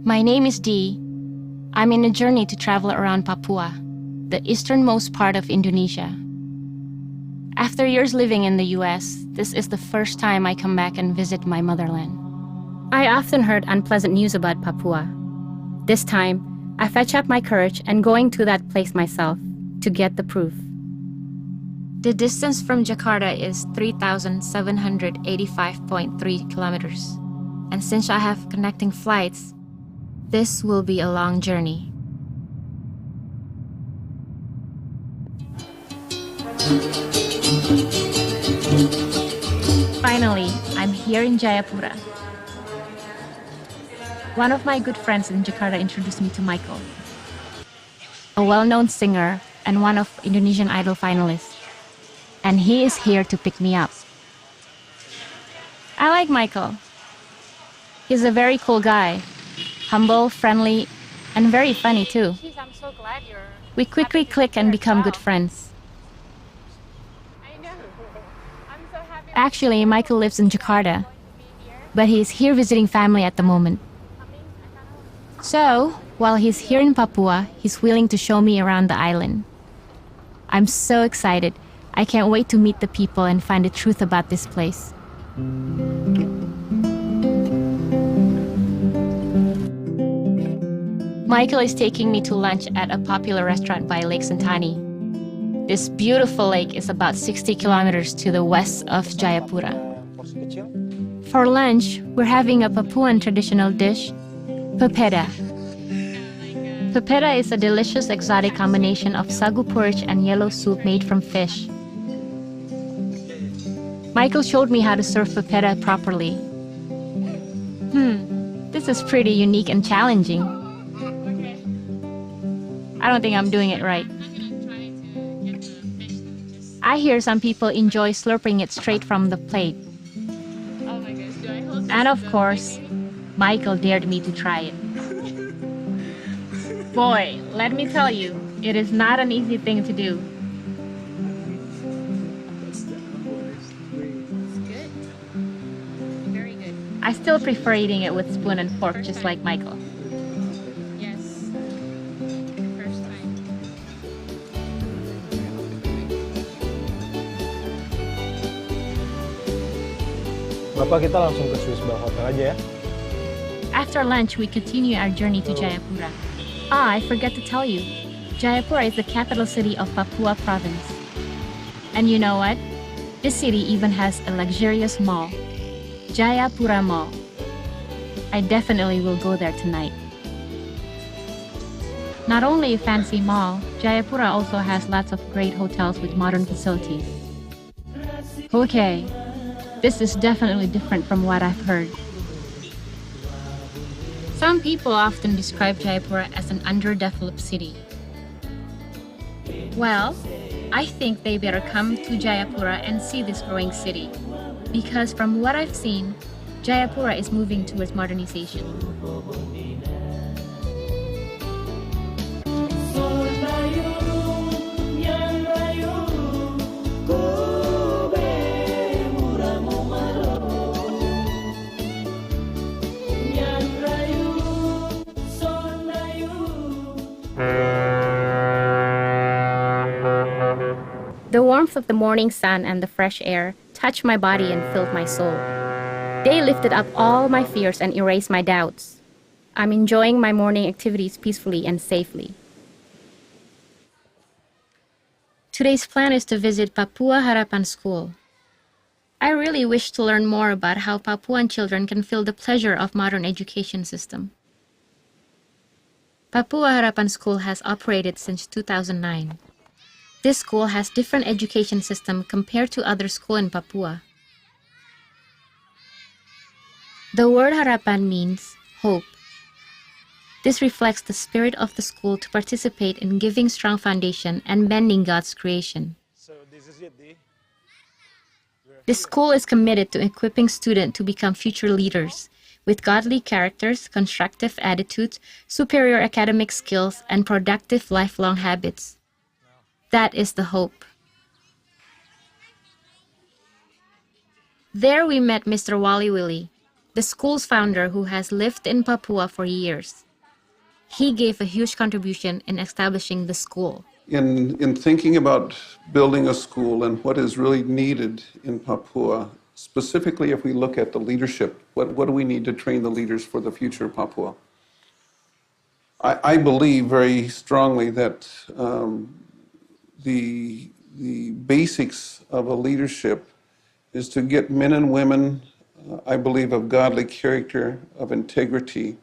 My name is Dee. I'm in a journey to travel around Papua, the easternmost part of Indonesia. After years living in the US, this is the first time I come back and visit my motherland. I often heard unpleasant news about Papua. This time, I fetch up my courage and going to that place myself to get the proof. The distance from Jakarta is 3,785.3 kilometers. And since I have connecting flights, this will be a long journey. Finally, I'm here in Jayapura. One of my good friends in Jakarta introduced me to Michael, a well-known singer and one of Indonesian Idol finalists. And he is here to pick me up. I like Michael. He's a very cool guy, humble, friendly, and very funny too. I'm so glad you're We quickly click and become good friends. I know. I'm so happy. Actually, Michael lives in Jakarta, but he is here visiting family at the moment. So, while he's here in Papua, he's willing to show me around the island. I'm so excited. I can't wait to meet the people and find the truth about this place. Michael is taking me to lunch at a popular restaurant by Lake Sentani. This beautiful lake is about 60 kilometers to the west of Jayapura. For lunch, we're having a Papuan traditional dish, papeda. Papeda is a delicious exotic combination of sagu porridge and yellow soup made from fish. Michael showed me how to serve papeda properly. This is pretty unique and challenging. I don't think I'm doing it right. I hear some people enjoy slurping it straight from the plate. Oh my gosh, do I hold And of course, Michael dared me to try it. Boy, let me tell you, it is not an easy thing to do. It's good. Very good. I still prefer eating it with spoon and fork, just like Michael. Yes. First time. Bapak, kita langsung ke Swiss Bell Hotel aja ya. After lunch, we continue our journey to Jayapura. I forgot to tell you, Jayapura is the capital city of Papua province. And you know what? This city even has a luxurious mall, Jayapura Mall. I definitely will go there tonight. Not only a fancy mall, Jayapura also has lots of great hotels with modern facilities. Okay, this is definitely different from what I've heard. Some people often describe Jayapura as an underdeveloped city. Well, I think they better come to Jayapura and see this growing city. Because from what I've seen, Jayapura is moving towards modernization. The warmth of the morning sun and the fresh air touched my body and filled my soul. They lifted up all my fears and erased my doubts. I'm enjoying my morning activities peacefully and safely. Today's plan is to visit Papua Harapan School. I really wish to learn more about how Papuan children can feel the pleasure of modern education system. Papua Harapan School has operated since 2009. This school has different education system compared to other schools in Papua. The word harapan means hope. This reflects the spirit of the school to participate in giving strong foundation and bending God's creation. So this is it, Dee. This school is committed to equipping students to become future leaders with godly characters, constructive attitudes, superior academic skills, and productive lifelong habits. That is the hope. There we met Mr. Wali Willy, the school's founder who has lived in Papua for years. He gave a huge contribution in establishing the school. In thinking about building a school and what is really needed in Papua, specifically if we look at the leadership, what do we need to train the leaders for the future of Papua? I believe very strongly that the basics of a leadership is to get men and women, I believe, of godly character, of integrity,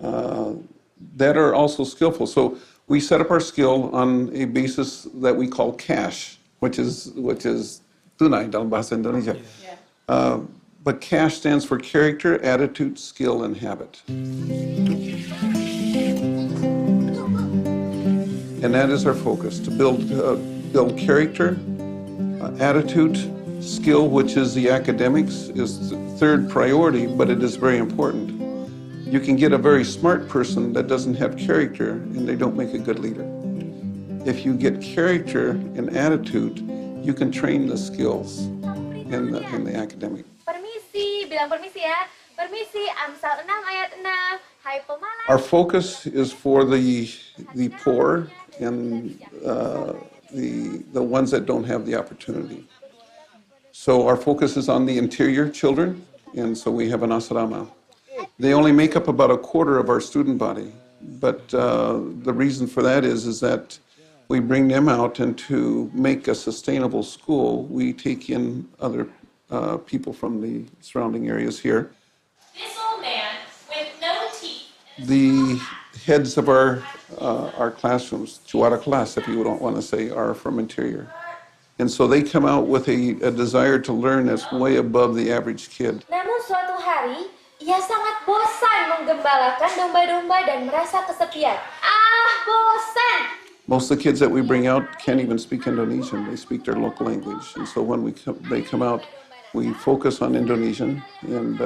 that are also skillful. So we set up our skill on a basis that we call cash, which is tunai dalam bahasa Indonesia. But cash stands for character, attitude, skill, and habit. And that is our focus, to build character, attitude, skill, which is the academics, is the third priority, but it is very important. You can get a very smart person that doesn't have character, and they don't make a good leader. If you get character and attitude, you can train the skills in the academic. Permisi, bilang permisi ya. Permisi, Amsal 6 ayat 6. Hai pemalas. Our focus is for the poor and the ones that don't have the opportunity. So our focus is on the interior children, and so we have an asrama. They only make up about a quarter of our student body, but the reason for that is that we bring them out, and to make a sustainable school, we take in other people from the surrounding areas here. This old man with no teeth. The heads of our classrooms, Juara class, if you don't want to say, are from interior. And so they come out with a desire to learn that's way above the average kid. Namun suatu hari, ia sangat bosan menggembalakan domba-domba dan merasa kesepian. Bosan! Most of the kids that we bring out can't even speak Indonesian. They speak their local language. And so when they come out, we focus on Indonesian. And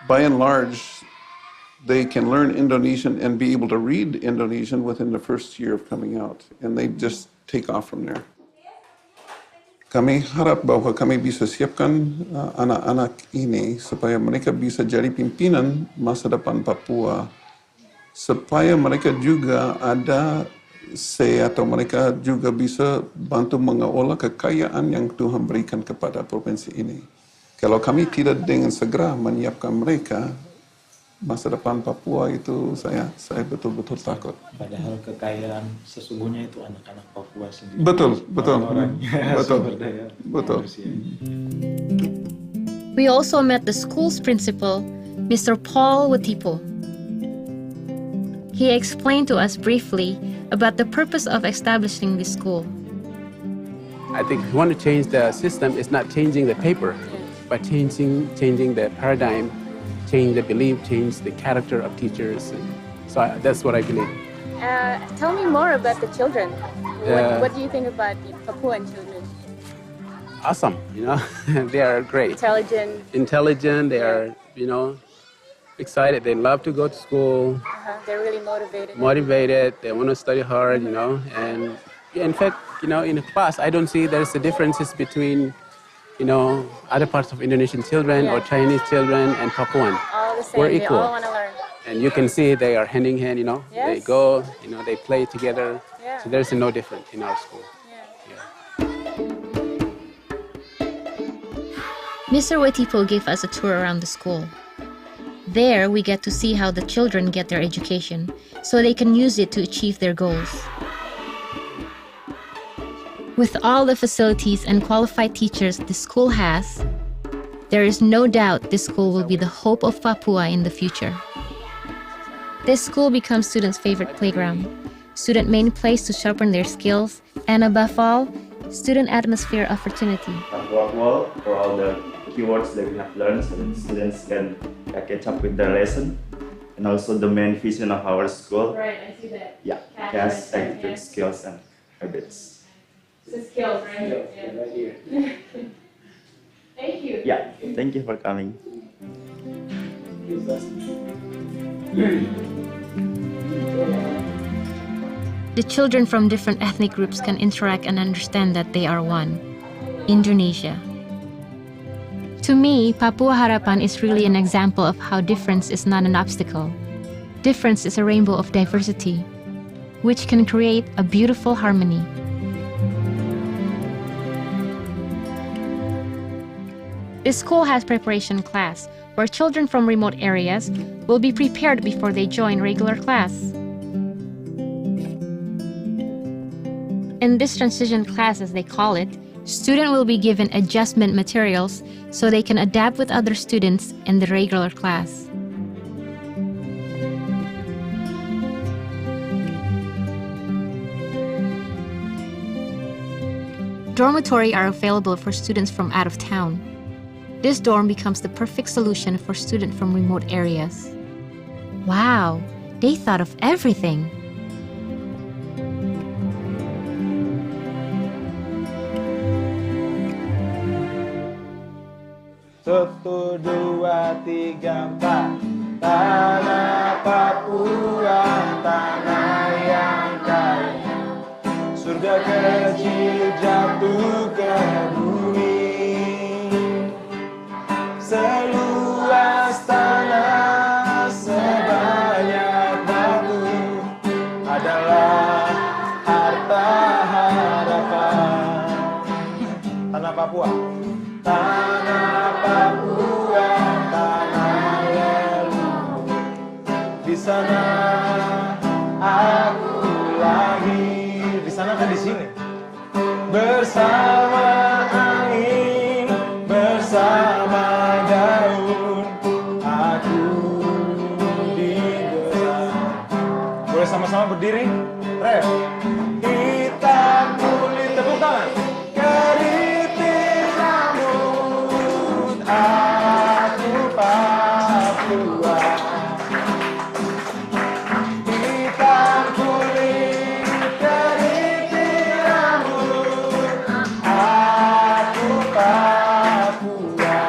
by and large, they can learn Indonesian and be able to read Indonesian within the first year of coming out. And they just take off from there. Kami harap bahwa kami bisa siapkan anak-anak ini supaya mereka bisa jadi pimpinan masa depan Papua, supaya mereka juga ada atau mereka juga bisa bantu mengelola kekayaan yang Tuhan berikan kepada provinsi ini. Kalau kami tidak dengan segera menyiapkan mereka, masa depan Papua itu saya betul-betul takut. Padahal kekayaan sesungguhnya itu anak-anak Papua sendiri. Betul. We also met the school's principal, Mr. Paul Watipo. He explained to us briefly about the purpose of establishing this school. I think if you want to change the system, it's not changing the paper, but changing the paradigm, change the belief, change the character of teachers. So that's what I believe. Tell me more about the children. What do you think about the Papuan children? Awesome, they are great. Intelligent, they are, excited. They love to go to school. They're really motivated. They want to study hard, and in fact, in the class, I don't see there's a differences between other parts of Indonesian children or Chinese children and Papuan. All the same. We're equal. They all want to learn. And you can see they are hand in hand, Yes. They go, they play together. Yeah. So there's no difference in our school. Mr. Wetipo gave us a tour around the school. There, we get to see how the children get their education, so they can use it to achieve their goals. With all the facilities and qualified teachers the school has, there is no doubt this school will be the hope of Papua in the future. This school becomes students' favorite playground, student main place to sharpen their skills, and above all, student atmosphere of fraternity. Wall for all the keywords that we have learned so that students can catch up with their lesson. And also the main vision of our school. Right, I see that. Yeah, cash, attitude, skills, and habits. The skills, right? Yeah. Right here. Thank you. Yeah, thank you for coming. The children from different ethnic groups can interact and understand that they are one, Indonesia. To me, Papua Harapan is really an example of how difference is not an obstacle. Difference is a rainbow of diversity, which can create a beautiful harmony. This school has preparation class, where children from remote areas will be prepared before they join regular class. In this transition class, as they call it, students will be given adjustment materials so they can adapt with other students in the regular class. Dormitory are available for students from out of town. This dorm becomes the perfect solution for students from remote areas. Wow, they thought of everything. Satu, dua, tiga, empat. Tanah Papua, tanah yang kaya. Surga kecil jatuh ke bumi. Seluas tanah sebanyak batu adalah harta harapan. Tanah Papua. Tanah Papua, tanah leluhur. Di sana aku lahir. Di sana kan di sini. Bersama angin, bersama daun, aku dibelah. Boleh sama-sama berdiri? Ref. Hitam kulit, tepuk tangan. Keriting rambut, aku Papua. Hitam kulit, keriting rambut, aku Papua.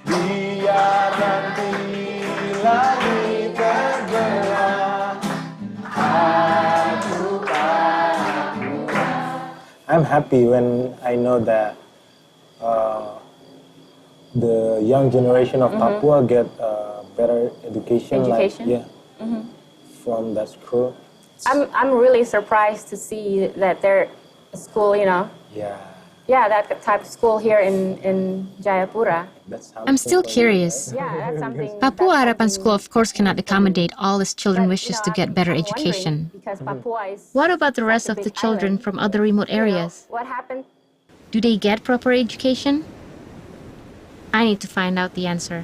Biar nanti langit terbelah, aku Papua. I'm happy when I know that the young generation of Papua get better education. Education? From that school. I'm really surprised to see that there's a school, Yeah, that type of school here in Jayapura. that's I'm still curious. Yeah, that's something. Papua that's Harapan something School, of course, cannot accommodate all its children that, wishes to get better I'm wondering, education. because Papua is What about the such rest a of the big children island. from other remote areas? What happened? Do they get proper education? I need to find out the answer.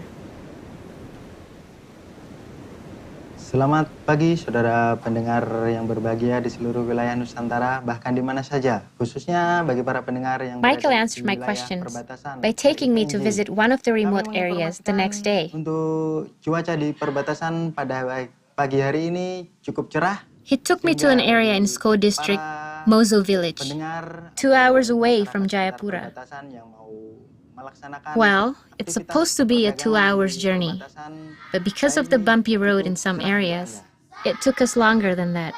Selamat pagi saudara pendengar yang berbahagia di seluruh wilayah Nusantara, bahkan di mana saja, khususnya bagi para pendengar yang Michael berada di answered my wilayah questions perbatasan by taking me to PNJ. visit one of the Kami remote areas the next day. Untuk cuaca di perbatasan pada pagi hari ini cukup cerah. He took me to an area in Sko district, Para Mozo village, pendengar 2 hours away masyarakat from sekitar Jayapura. perbatasan yang mau melaksanakan Well, it's aktivitas supposed to be a 2 perdagangan hours di journey, perbatasan but because of the ini bumpy road in cukup some cerah areas, pilihannya. it took us longer than that.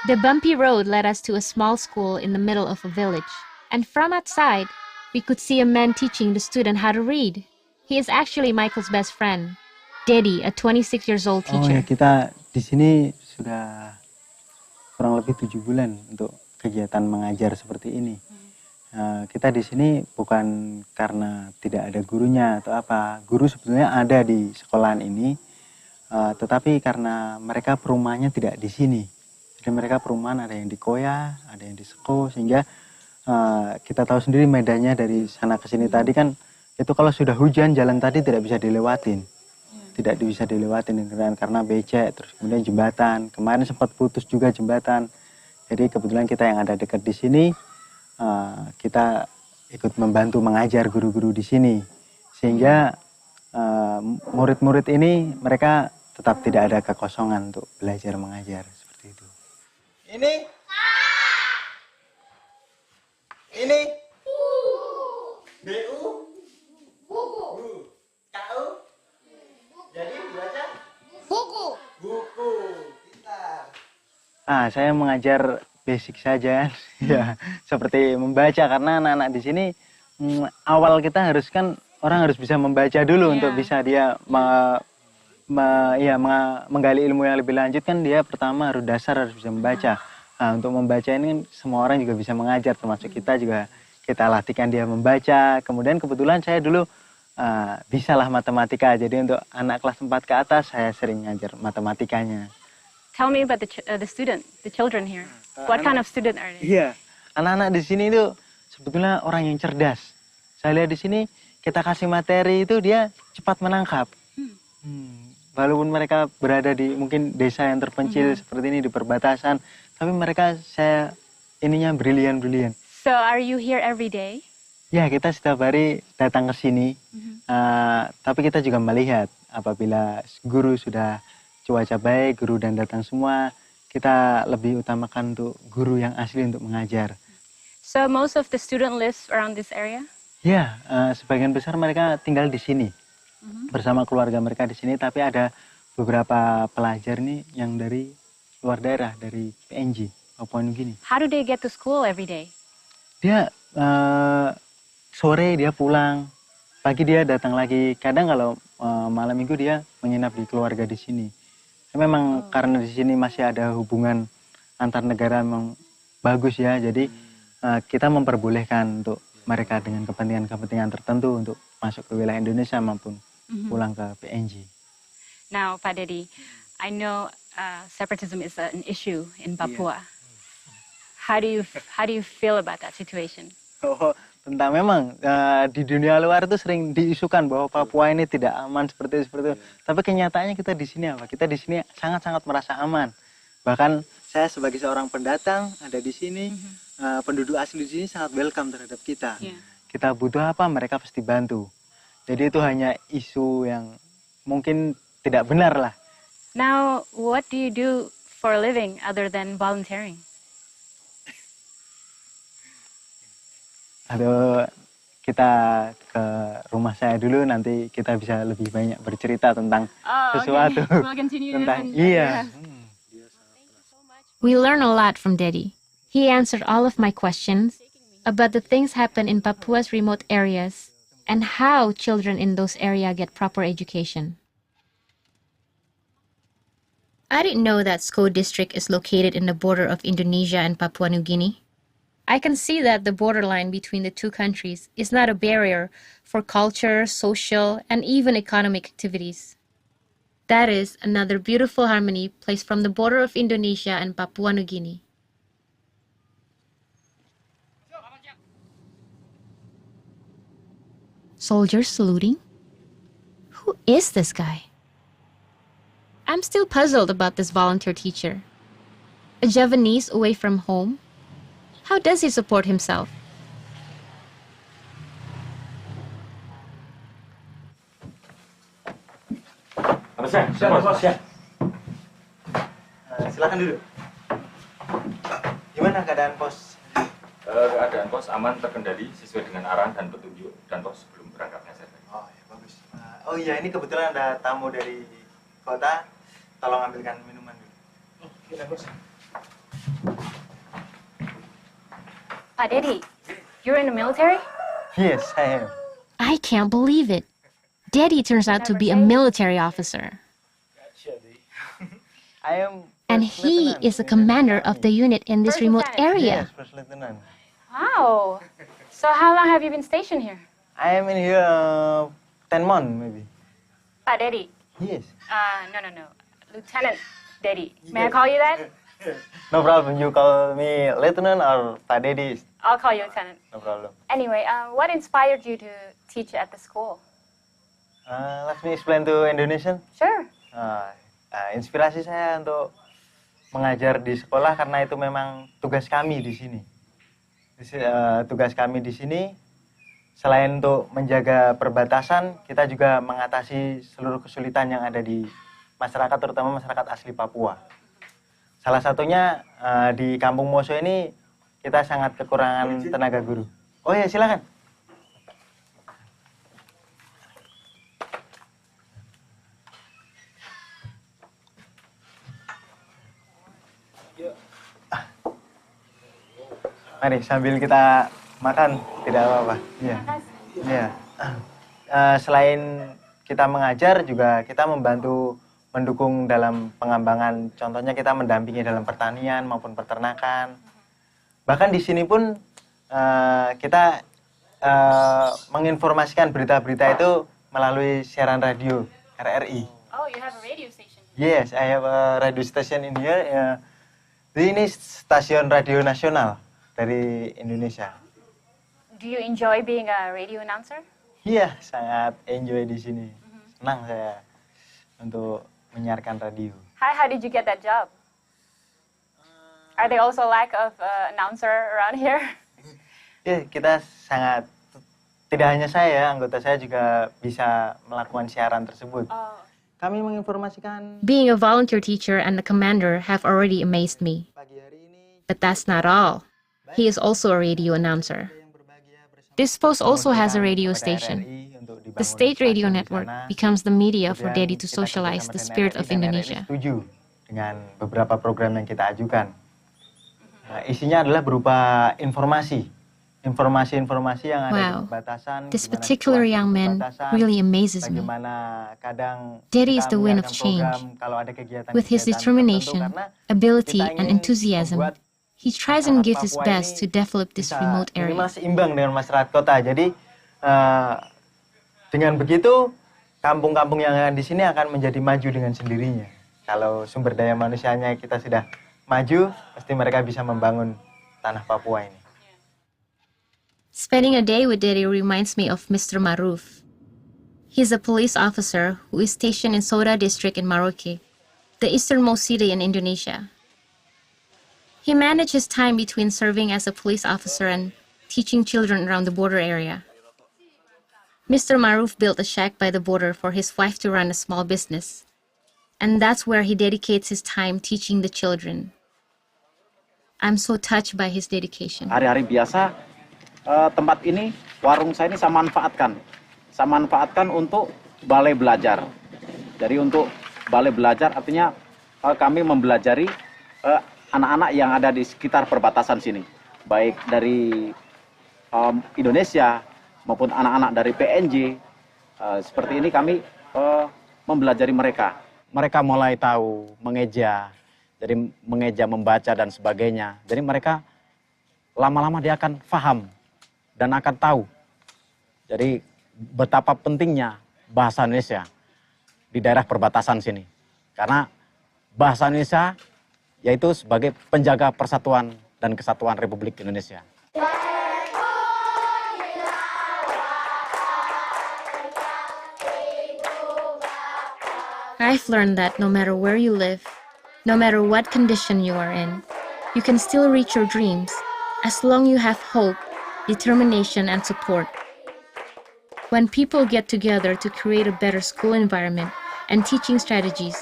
The bumpy road led us to a small school in the middle of a village, and from outside, we could see a man teaching the student how to read. He is actually Michael's best friend, Dedi, a 26 years old Oh ya, teacher. kita di sini sudah kurang lebih 7 bulan untuk kegiatan mengajar seperti ini. Kita di sini bukan karena tidak ada gurunya atau apa. Guru sebetulnya ada di sekolahan ini, tetapi karena mereka perumahannya tidak di sini. Jadi mereka perumahan ada yang di Koya, ada yang di Seko, sehingga kita tahu sendiri medannya dari sana ke sini tadi kan, itu kalau sudah hujan jalan tadi tidak bisa dilewatin. Tidak bisa dilewatin karena becek, terus kemudian jembatan. Kemarin sempat putus juga jembatan. Jadi kebetulan kita yang ada dekat di sini, kita ikut membantu mengajar guru-guru di sini. Sehingga murid-murid ini mereka tetap tidak ada kekosongan untuk belajar mengajar seperti itu. Ini BU buku. KU jadi dibaca buku. Pintar. Saya mengajar basic saja, ya, seperti membaca karena anak-anak di sini awal kita harus kan orang harus bisa membaca dulu untuk bisa dia menggali ilmu yang lebih lanjut kan dia pertama harus dasar harus bisa membaca. Nah, untuk membaca ini kan semua orang juga bisa mengajar termasuk kita juga kita latihkan dia membaca. Kemudian kebetulan saya dulu bisalah matematika. Jadi untuk anak kelas 4 ke atas saya sering ngajar matematikanya. Tell me about the children here. What kind of student are they? Iya, anak-anak di sini itu sebetulnya orang yang cerdas. Saya lihat di sini kita kasih materi itu dia cepat menangkap. Walaupun mereka berada di mungkin desa yang terpencil seperti ini di perbatasan, tapi mereka ininya brilian. So are you here every day? Ya, kita setiap hari datang ke sini. Tapi kita juga melihat apabila guru sudah cuaca baik, guru dan datang semua, kita lebih utamakan untuk guru yang asli untuk mengajar. So most of the student lives around this area? Ya, sebagian besar mereka tinggal di sini bersama keluarga mereka di sini. Tapi ada beberapa pelajar nih yang dari luar daerah, dari PNG, Papua Nugini. How do they get to school every day? Dia sore dia pulang, pagi dia datang lagi. Kadang kalau malam minggu dia menginap di keluarga di sini. Memang karena di sini masih ada hubungan antar negara memang bagus ya, jadi kita memperbolehkan untuk mereka dengan kepentingan tertentu untuk masuk ke wilayah Indonesia maupun pulang ke PNG. Now, Pak Dedi, I know separatism is an issue in Papua. How do you feel about that situation? Tentang memang di dunia luar itu sering diisukan bahwa Papua ini tidak aman seperti itu. Tapi kenyataannya kita di sini apa? Kita di sini sangat-sangat merasa aman. Bahkan saya sebagai seorang pendatang ada di sini, penduduk asli di sini sangat welcome terhadap kita. Kita butuh apa, mereka pasti bantu. Jadi itu hanya isu yang mungkin tidak benar lah. Now, what do you do for a living other than volunteering? Atau kita ke rumah saya dulu, nanti kita bisa lebih banyak bercerita tentang sesuatu. Okay. We'll continue tentang yeah. We learn a lot from Dedi. He answered all of my questions about the things happen in Papua's remote areas and how children in those areas get proper education. I didn't know that Sko district is located in the border of Indonesia and Papua New Guinea. I can see that the borderline between the two countries is not a barrier for culture, social, and even economic activities. That is another beautiful harmony placed from the border of Indonesia and Papua New Guinea. Soldiers saluting? Who is this guy? I'm still puzzled about this volunteer teacher. A Javanese away from home? How does he support himself? Silakan duduk. Gimana keadaan pos? Keadaan pos aman, terkendali sesuai dengan arahan dan petunjuk dan pos sebelum berangkatnya saya. Oh ya bagus. Oh iya, ini kebetulan ada tamu dari kota. Tolong ambilkan minuman dulu. Oke, bos. Pak Dedi, you're in the military? Yes, I am. I can't believe it. Daddy turns out to be a military officer. I am. And he is the commander of the unit in this remote area. Yes, First Lieutenant. Wow. So how long have you been stationed here? I am in here 10 months maybe. Pak Dedi. Yes. No. Lieutenant Dedi. May I call you that? No problem. You call me Lieutenant or Pak Dedi. I'll call you Lieutenant. No problem. Anyway, what inspired you to teach at the school? Let me explain to Indonesian. Sure. Inspirasi saya untuk mengajar di sekolah karena itu memang tugas kami di sini. Tugas kami di sini selain untuk menjaga perbatasan, kita juga mengatasi seluruh kesulitan yang ada di masyarakat, terutama masyarakat asli Papua. Salah satunya di Kampung Moso ini kita sangat kekurangan tenaga guru. Oh ya, silakan. Mari sambil kita makan, tidak apa-apa. Iya. Iya. Selain kita mengajar juga kita membantu mendukung dalam pengembangan. Contohnya kita mendampingi dalam pertanian maupun peternakan. Bahkan di sini pun kita menginformasikan berita-berita itu melalui siaran radio RRI. Oh, you have a radio station. Yes, I have a radio station in here. Ini stasiun radio nasional dari Indonesia. Do you enjoy being a radio announcer? Iya, sangat enjoy di sini. Senang saya untuk menyiarkan radio. How did you get that job? Are there also lack of announcer around here? Ya, kita sangat, tidak hanya saya, anggota saya juga bisa melakukan siaran tersebut. Kami menginformasikan. Being a volunteer teacher and a commander have already amazed me. But that's not all. He is also a radio announcer. This post also has a radio station. The state radio network becomes the media for Daddy to socialize the spirit of Indonesia. Setuju dengan beberapa program yang kita ajukan. Nah, isinya adalah berupa informasi yang ada di perbatasan. This particular young man really amazes me. Daddy is the wind of change. With his determination, ability, and enthusiasm, he tries and gives his best to develop this remote area. Seimbang dengan masyarakat kota. Jadi dengan begitu kampung-kampung yang ada di sini akan menjadi maju dengan sendirinya. Kalau sumber daya manusianya kita sudah maju, pasti mereka bisa membangun tanah Papua ini. Spending a day with Daddy reminds me of Mr. Maruf. He's a police officer who is stationed in Soda district in Merauke, the easternmost city in Indonesia. He managed his time between serving as a police officer and teaching children around the border area. Mr. Maruf built a shack by the border for his wife to run a small business. And that's where he dedicates his time teaching the children. I'm so touched by his dedication. Hari-hari biasa, tempat ini, warung saya ini saya manfaatkan. Saya manfaatkan untuk balai belajar. Jadi untuk balai belajar artinya kami mempelajari anak-anak yang ada di sekitar perbatasan sini. Baik dari Indonesia maupun anak-anak dari PNJ. Seperti ini kami mempelajari mereka. Mereka mulai tahu mengeja, jadi mengeja, membaca dan sebagainya. Jadi mereka lama-lama dia akan paham dan akan tahu. Jadi betapa pentingnya bahasa Indonesia di daerah perbatasan sini. Karena bahasa Indonesia yaitu sebagai penjaga persatuan dan kesatuan Republik Indonesia. I've learned that no matter where you live, no matter what condition you are in, you can still reach your dreams as long you have hope, determination, and support. When people get together to create a better school environment and teaching strategies,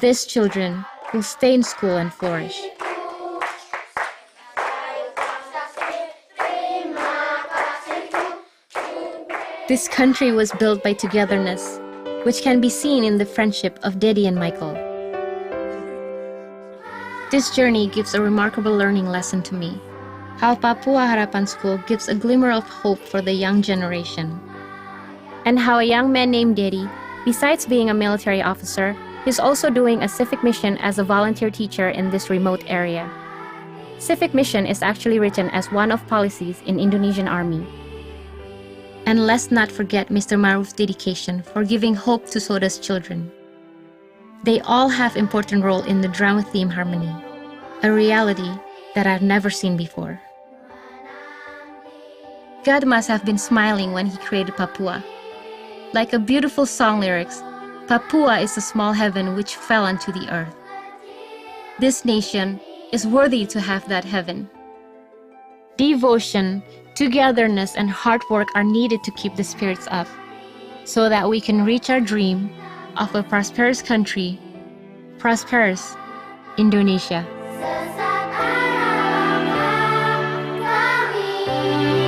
these children will stay in school and flourish. This country was built by togetherness, which can be seen in the friendship of Daddy and Michael. This journey gives a remarkable learning lesson to me, how Papua Harapan School gives a glimmer of hope for the young generation, and how a young man named Daddy, besides being a military officer, is also doing a civic mission as a volunteer teacher in this remote area. Civic mission is actually written as one of policies in Indonesian Army. And let's not forget Mr. Maruf's dedication for giving hope to Soda's children. They all have important role in the drama theme harmony, a reality that I've never seen before. God must have been smiling when he created Papua. Like a beautiful song lyrics, Papua is a small heaven which fell onto the earth. This nation is worthy to have that heaven. Devotion, togetherness, and hard work are needed to keep the spirits up, so that we can reach our dream of a prosperous country, prosperous Indonesia. Sesat harapan kami.